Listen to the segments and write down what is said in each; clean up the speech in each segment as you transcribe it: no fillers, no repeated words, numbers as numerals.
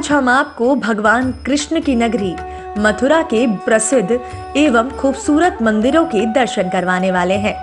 आज हम आपको भगवान कृष्ण की नगरी मथुरा के प्रसिद्ध एवं खूबसूरत मंदिरों के दर्शन करवाने वाले हैं।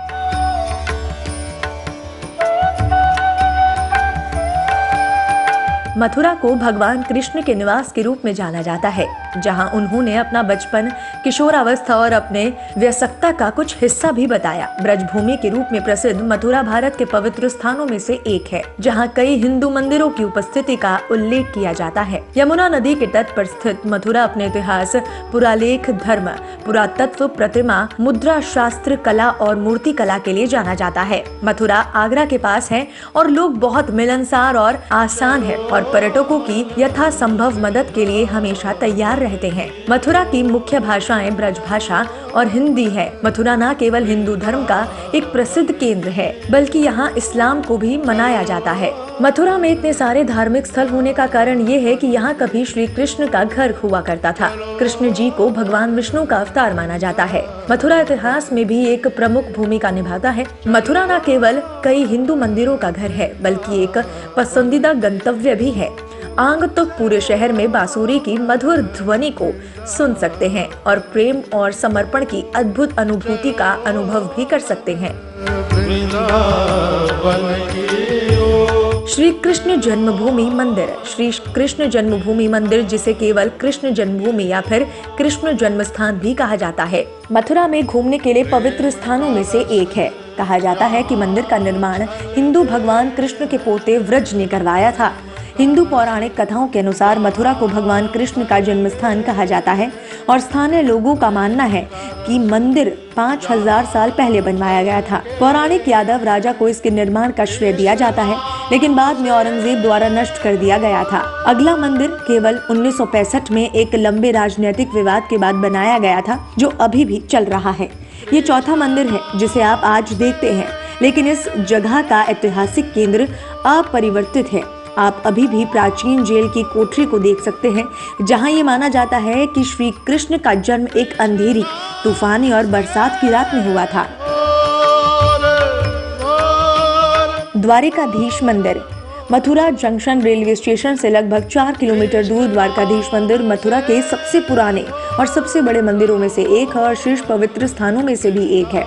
मथुरा को भगवान कृष्ण के निवास के रूप में जाना जाता है, जहां उन्होंने अपना बचपन, किशोरावस्था और अपने वयस्कता का कुछ हिस्सा भी बताया। ब्रजभूमि के रूप में प्रसिद्ध मथुरा भारत के पवित्र स्थानों में से एक है, जहां कई हिंदू मंदिरों की उपस्थिति का उल्लेख किया जाता है। यमुना नदी के तट पर स्थित मथुरा अपने इतिहास, पुरालेख, धर्म, पुरातत्व, प्रतिमा, मुद्रा शास्त्र, कला और मूर्ति कला के लिए जाना जाता है। मथुरा आगरा के पास है और लोग बहुत मिलनसार और आसान है और पर्यटकों की यथासंभव मदद के लिए हमेशा तैयार रहते हैं। मथुरा की मुख्य भाषाएं ब्रज भाषा और हिंदी है। मथुरा न केवल हिंदू धर्म का एक प्रसिद्ध केंद्र है, बल्कि यहाँ इस्लाम को भी मनाया जाता है। मथुरा में इतने सारे धार्मिक स्थल होने का कारण ये है कि यहाँ कभी श्री कृष्ण का घर हुआ करता था। कृष्ण जी को भगवान विष्णु का अवतार माना जाता है। मथुरा इतिहास में भी एक प्रमुख भूमिका निभाता है। मथुरा न केवल कई हिंदू मंदिरों का घर है, बल्कि एक पसंदीदा गंतव्य भी है। आंग तो पूरे शहर में बांसुरी की मधुर ध्वनि को सुन सकते हैं और प्रेम और समर्पण की अद्भुत अनुभूति का अनुभव भी कर सकते हैं। श्री कृष्ण जन्मभूमि मंदिर। श्री कृष्ण जन्मभूमि मंदिर, जिसे केवल कृष्ण जन्मभूमि या फिर कृष्ण जन्मस्थान भी कहा जाता है, मथुरा में घूमने के लिए पवित्र स्थानों में से एक है। कहा जाता है कि मंदिर का निर्माण हिंदू भगवान कृष्ण के पोते व्रज ने करवाया था। हिंदू पौराणिक कथाओं के अनुसार मथुरा को भगवान कृष्ण का जन्म स्थान कहा जाता है और स्थानीय लोगों का मानना है कि मंदिर 5000 साल पहले बनवाया गया था। पौराणिक यादव राजा को इसके निर्माण का श्रेय दिया जाता है, लेकिन बाद में औरंगजेब द्वारा नष्ट कर दिया गया था। अगला मंदिर केवल 1965 में एक लंबे राजनीतिक विवाद के बाद बनाया गया था, जो अभी भी चल रहा है। ये चौथा मंदिर है जिसे आप आज देखते हैं, लेकिन इस जगह का ऐतिहासिक केंद्र अपरिवर्तित है। आप अभी भी प्राचीन जेल की कोठरी को देख सकते हैं, जहां ये माना जाता है कि श्री कृष्ण का जन्म एक अंधेरी, तूफानी और बरसात की रात में हुआ था। द्वारिकाधीश मंदिर। मथुरा जंक्शन रेलवे स्टेशन से लगभग 4 किलोमीटर दूर द्वारकाधीश मंदिर मथुरा के सबसे पुराने और सबसे बड़े मंदिरों में से एक है और शीर्ष पवित्र स्थानों में से भी एक है।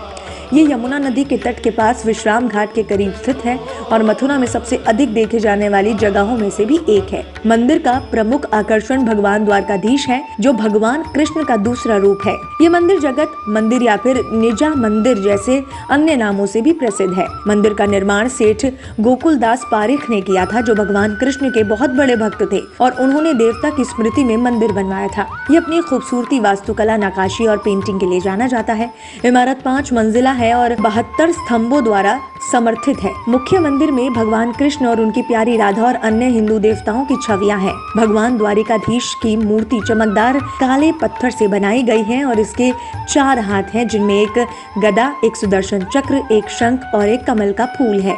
ये यमुना नदी के तट के पास विश्राम घाट के करीब स्थित है और मथुरा में सबसे अधिक देखे जाने वाली जगहों में से भी एक है। मंदिर का प्रमुख आकर्षण भगवान द्वारकाधीश है, जो भगवान कृष्ण का दूसरा रूप है। ये मंदिर जगत मंदिर या फिर निजा मंदिर जैसे अन्य नामों से भी प्रसिद्ध है। मंदिर का निर्माण सेठ गोकुलदास पारीख ने किया था, जो भगवान कृष्ण के बहुत बड़े भक्त थे और उन्होंने देवता की स्मृति में मंदिर बनवाया था। ये अपनी खूबसूरती, वास्तुकला, नक्काशी और पेंटिंग के लिए जाना जाता है। इमारत 5 मंजिला है और 72 स्तंभों द्वारा समर्थित है। मुख्य मंदिर में भगवान कृष्ण और उनकी प्यारी राधा और अन्य हिंदू देवताओं की छवियां हैं। भगवान द्वारिकाधीश की मूर्ति चमकदार काले पत्थर से बनाई गई है और इसके 4 हाथ हैं, जिनमें एक गदा, एक सुदर्शन चक्र, एक शंख और एक कमल का फूल है।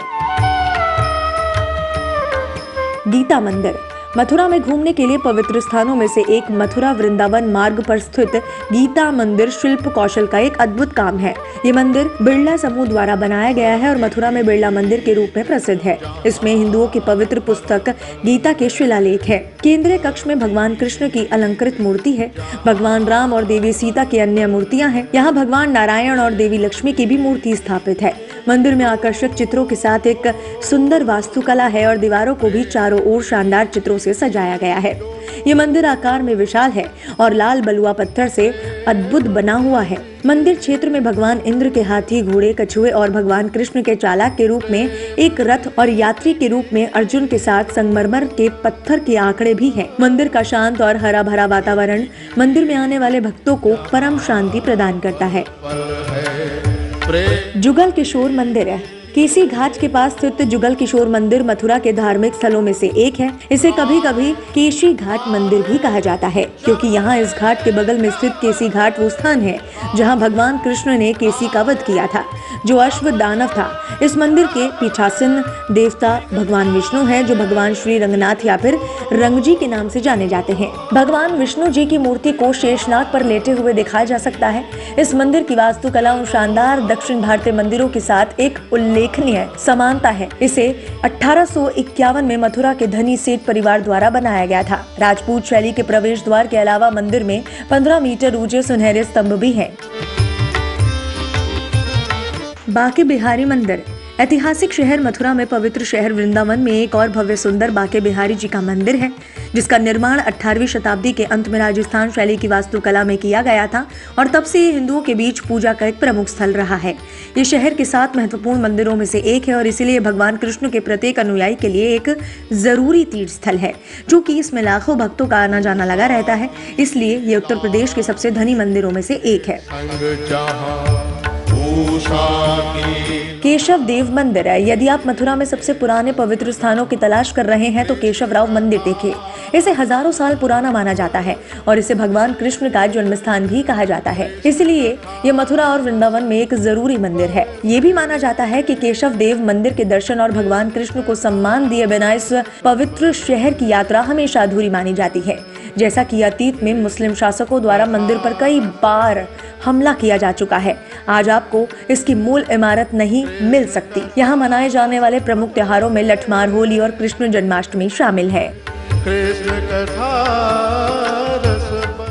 गीता मंदिर। मथुरा में घूमने के लिए पवित्र स्थानों में से एक मथुरा वृंदावन मार्ग पर स्थित गीता मंदिर शिल्प कौशल का एक अद्भुत काम है। ये मंदिर बिरला समूह द्वारा बनाया गया है और मथुरा में बिरला मंदिर के रूप में प्रसिद्ध है। इसमें हिंदुओं की पवित्र पुस्तक गीता के शिलालेख है। केंद्रीय कक्ष में भगवान कृष्ण की अलंकृत मूर्ति है। भगवान राम और देवी सीता की अन्य मूर्तियां हैं। यहाँ भगवान नारायण और देवी लक्ष्मी की भी मूर्ति स्थापित है। मंदिर में आकर्षक चित्रों के साथ एक सुंदर वास्तुकला है और दीवारों को भी चारों ओर शानदार चित्रों से सजाया गया है। ये मंदिर आकार में विशाल है और लाल बलुआ पत्थर से अद्भुत बना हुआ है। मंदिर क्षेत्र में भगवान इंद्र के हाथी, घोड़े, कछुए और भगवान कृष्ण के चालक के रूप में एक रथ और यात्री के रूप में अर्जुन के साथ संगमरमर के पत्थर के आंकड़े भी हैं। मंदिर का शांत और हरा भरा वातावरण मंदिर में आने वाले भक्तों को परम शांति प्रदान करता है। जुगल किशोर मंदिर है। केसी घाट के पास स्थित जुगल किशोर मंदिर मथुरा के धार्मिक स्थलों में से एक है। इसे कभी कभी केशी घाट मंदिर भी कहा जाता है, क्योंकि यहाँ इस घाट के बगल में स्थित केसी घाट वो स्थान है जहाँ भगवान कृष्ण ने केसी का वध किया था, जो अश्व दानव था। इस मंदिर के पीठासीन देवता भगवान विष्णु है, जो भगवान श्री रंगनाथ या फिर रंगजी के नाम से जाने जाते हैं। भगवान विष्णु जी की मूर्ति को शेषनाग पर लेटे हुए दिखाया जा सकता है। इस मंदिर की वास्तुकला उन शानदार दक्षिण भारतीय मंदिरों के साथ एक उल्लेख उल्लेखनीय समानता है। इसे 1851 में मथुरा के धनी सेठ परिवार द्वारा बनाया गया था। राजपूत शैली के प्रवेश द्वार के अलावा मंदिर में 15 मीटर ऊंचे सुनहरे स्तंभ भी हैं। बांके बिहारी मंदिर। ऐतिहासिक शहर मथुरा में पवित्र शहर वृंदावन में एक और भव्य सुंदर बांके बिहारी जी का मंदिर है, जिसका निर्माण 18वीं शताब्दी के अंत में राजस्थान शैली की वास्तुकला में किया गया था और तब से ये हिंदुओं के बीच पूजा का एक प्रमुख स्थल रहा है। ये शहर के 7 महत्वपूर्ण मंदिरों में से एक है और इसीलिए भगवान कृष्ण के प्रत्येक अनुयायी के लिए एक जरूरी तीर्थ स्थल है, जो कि इसमें लाखों भक्तों का आना जाना लगा रहता है। इसलिए ये उत्तर प्रदेश के सबसे धनी मंदिरों में से एक है। केशव देव मंदिर है। यदि आप मथुरा में सबसे पुराने पवित्र स्थानों की तलाश कर रहे हैं तो केशव राव मंदिर देखिए। इसे हजारों साल पुराना माना जाता है और इसे भगवान कृष्ण का जन्म स्थान भी कहा जाता है। इसलिए ये मथुरा और वृंदावन में एक जरूरी मंदिर है। ये भी माना जाता है कि केशव देव मंदिर के दर्शन और भगवान कृष्ण को सम्मान दिए बिना इस पवित्र शहर की यात्रा हमेशा अधूरी मानी जाती है। जैसा कि अतीत में मुस्लिम शासकों द्वारा मंदिर पर कई बार हमला किया जा चुका है, आज आपको इसकी मूल इमारत नहीं मिल सकती। यहाँ मनाए जाने वाले प्रमुख त्योहारों में लठमार, होली और कृष्ण जन्माष्टमी शामिल है।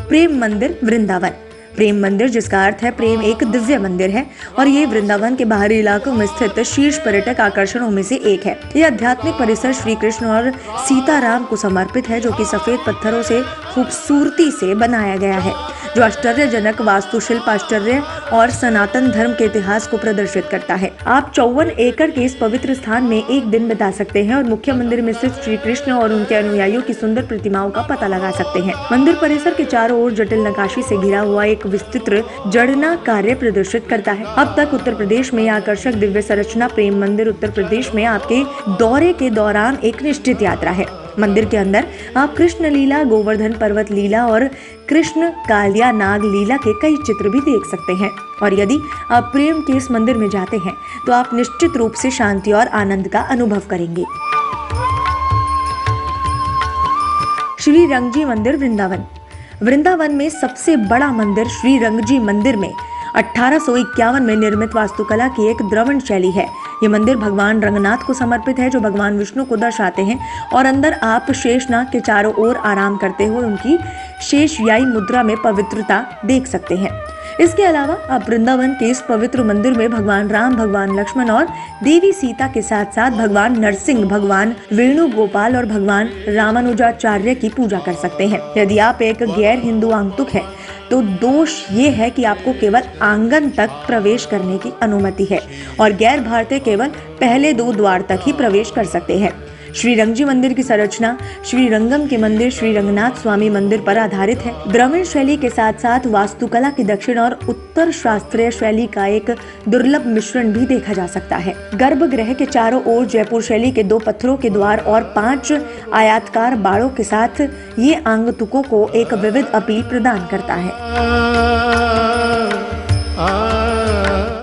प्रेम मंदिर वृंदावन। प्रेम मंदिर, जिसका अर्थ है प्रेम, एक दिव्य मंदिर है और ये वृंदावन के बाहरी इलाकों में स्थित शीर्ष पर्यटक आकर्षणों में से एक है। ये आध्यात्मिक परिसर श्री कृष्ण और सीताराम को समर्पित है, जो कि सफेद पत्थरों से खूबसूरती से बनाया गया है, जो आश्चर्यजनक वास्तुशिल्प, आश्चर्य और सनातन धर्म के इतिहास को प्रदर्शित करता है। आप 54 एकड़ के इस पवित्र स्थान में एक दिन बिता सकते हैं और मुख्य मंदिर में स्थित श्री कृष्ण और उनके अनुयायियों की सुंदर प्रतिमाओं का पता लगा सकते हैं। मंदिर परिसर के चारों ओर जटिल नक्काशी से घिरा हुआ एक विस्तृत जड़ना कार्य प्रदर्शित करता है। अब तक उत्तर प्रदेश में यह आकर्षक दिव्य संरचना प्रेम मंदिर उत्तर प्रदेश में आपके दौरे के दौरान एक निश्चित यात्रा है। मंदिर के अंदर आप कृष्ण लीला, गोवर्धन पर्वत लीला और कृष्ण कालिया नाग लीला के कई चित्र भी देख सकते हैं। और यदि आप प्रेम के इस मंदिर में जाते हैं तो आप निश्चित रूप से शांति और आनंद का अनुभव करेंगे। श्री रंगजी मंदिर वृंदावन। वृंदावन में सबसे बड़ा मंदिर श्री रंगजी मंदिर में 1851 में निर्मित वास्तुकला की एक द्रवण शैली है। ये मंदिर भगवान रंगनाथ को समर्पित है, जो भगवान विष्णु को दर्शाते हैं और अंदर आप शेषनाग के चारों ओर आराम करते हुए उनकी शेषव्यायी मुद्रा में पवित्रता देख सकते हैं। इसके अलावा आप वृंदावन के इस पवित्र मंदिर में भगवान राम, भगवान लक्ष्मण और देवी सीता के साथ साथ भगवान नरसिंह, भगवान वेणुगोपाल और भगवान रामानुजाचार्य की पूजा कर सकते हैं। यदि आप एक गैर हिंदू आगंतुक है तो दोष ये है कि आपको केवल आंगन तक प्रवेश करने की अनुमति है और गैर भारतीय केवल पहले 2 द्वार तक ही प्रवेश कर सकते हैं। श्री रंगजी मंदिर की संरचना श्री रंगम के मंदिर श्री रंगनाथ स्वामी मंदिर पर आधारित है। द्रविड़ शैली के साथ साथ वास्तुकला की दक्षिण और उत्तर शास्त्रीय शैली का एक दुर्लभ मिश्रण भी देखा जा सकता है। गर्भगृह के चारों ओर जयपुर शैली के 2 पत्थरों के द्वार और 5 आयताकार बाड़ों के साथ ये आगंतुकों को एक विविध अपील प्रदान करता है।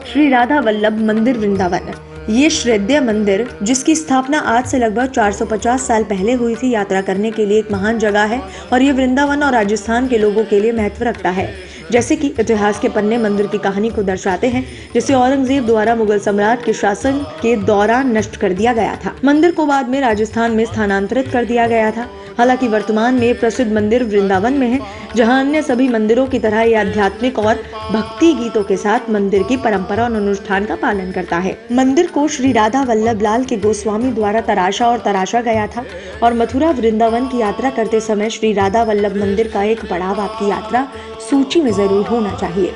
श्री राधा वल्लभ मंदिर वृंदावन। ये श्रद्धेय मंदिर, जिसकी स्थापना आज से लगभग 450 साल पहले हुई थी, यात्रा करने के लिए एक महान जगह है और ये वृंदावन और राजस्थान के लोगों के लिए महत्व रखता है। जैसे कि इतिहास के पन्ने मंदिर की कहानी को दर्शाते हैं, जिसे औरंगजेब द्वारा मुगल सम्राट के शासन के दौरान नष्ट कर दिया गया था। मंदिर को बाद में राजस्थान में स्थानांतरित कर दिया गया था। हालांकि वर्तमान में प्रसिद्ध मंदिर वृंदावन में है, जहां अन्य सभी मंदिरों की तरह ये आध्यात्मिक और भक्ति गीतों के साथ मंदिर की परंपरा और अनुष्ठान का पालन करता है। मंदिर को श्री राधा वल्लभ लाल के गोस्वामी द्वारा तराशा गया था और मथुरा वृंदावन की यात्रा करते समय श्री राधा वल्लभ मंदिर का एक पड़ाव आपकी यात्रा सूची में जरूर होना चाहिए।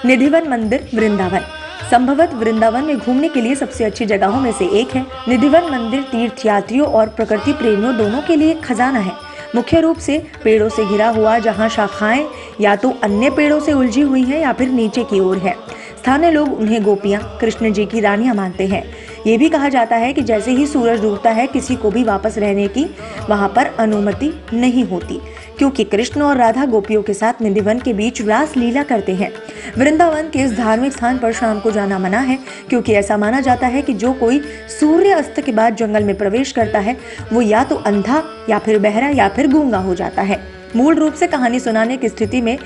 निधिवन मंदिर वृंदावन। संभवत वृंदावन में घूमने के लिए सबसे अच्छी जगहों में से एक है। निधिवन मंदिर तीर्थयात्रियों और प्रकृति प्रेमियों दोनों के लिए एक खजाना है। मुख्य रूप से पेड़ों से घिरा हुआ, जहां शाखाएं या तो अन्य पेड़ों से उलझी हुई हैं या फिर नीचे की ओर है। स्थानीय लोग उन्हें गोपियां, कृष्ण जी की रानियां मानते हैं। ये भी कहा जाता है कि जैसे ही सूरज डूबता है, किसी को भी वापस रहने की वहां पर अनुमति नहीं होती, क्योंकि कृष्ण और राधा गोपियों के साथ निधिवन के बीच रास लीला करते हैं। वृंदावन के इस धार्मिक स्थान पर शाम को जाना मना है, क्योंकि ऐसा माना जाता है कि जो कोई सूर्य अस्त के बाद जंगल में प्रवेश करता है, वो या तो अंधा या फिर बहरा या फिर गूंगा हो जाता है। मूल रूप से कहानी सुनाने की स्थिति में